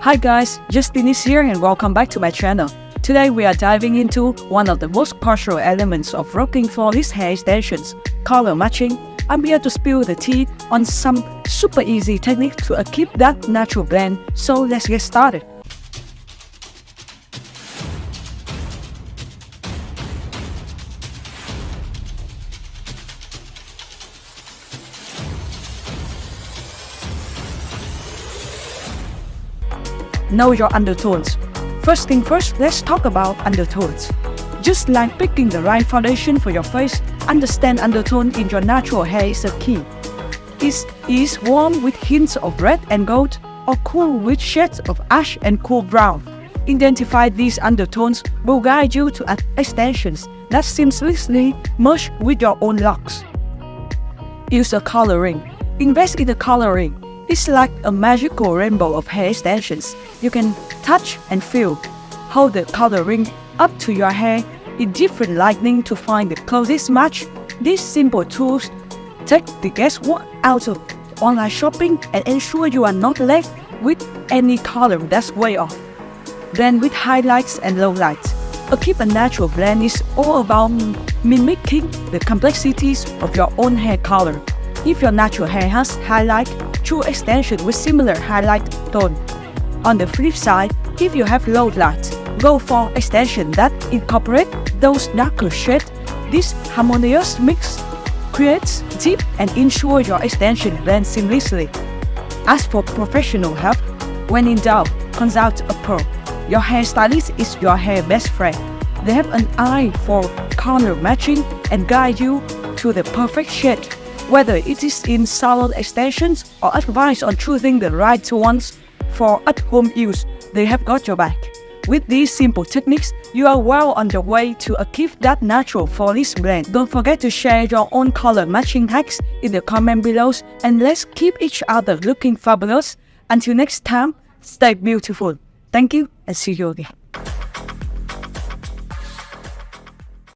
Hi guys, Justin is here and welcome back to my channel. Today we are diving into one of the most partial elements of rocking flawless hair extensions, color matching. I'm here to spill the tea on some super easy technique to keep that natural blend, so let's get started. Know your undertones. First thing first, let's talk about undertones. Just like picking the right foundation for your face, understand undertone in your natural hair is a key. It is warm with hints of red and gold, or cool with shades of ash and cool brown. Identify these undertones will guide you to extensions that seamlessly merge with your own locks. Use a coloring. Invest in the coloring. It's like a magical rainbow of hair extensions. You can touch and feel. Hold the coloring up to your hair in different lighting to find the closest match. These simple tools take the guesswork out of online shopping and ensure you are not left with any color that's way off. Blend with highlights and lowlights. Keep a natural blend is all about mimicking the complexities of your own hair color. If your natural hair has highlight, choose extension with similar highlight tone. On the flip side, if you have low light, go for extension that incorporate those darker shades. This harmonious mix creates deep and ensure your extension blends seamlessly. Ask for professional help. When in doubt, consult a pro. Your hairstylist is your hair best friend. They have an eye for color matching and guide you to the perfect shade. Whether it is in salon extensions or advice on choosing the right ones for at-home use, they have got your back. With these simple techniques, you are well on the way to achieve that natural flawless blend. Don't forget to share your own color matching hacks in the comment below, and let's keep each other looking fabulous. Until next time, stay beautiful. Thank you and see you again.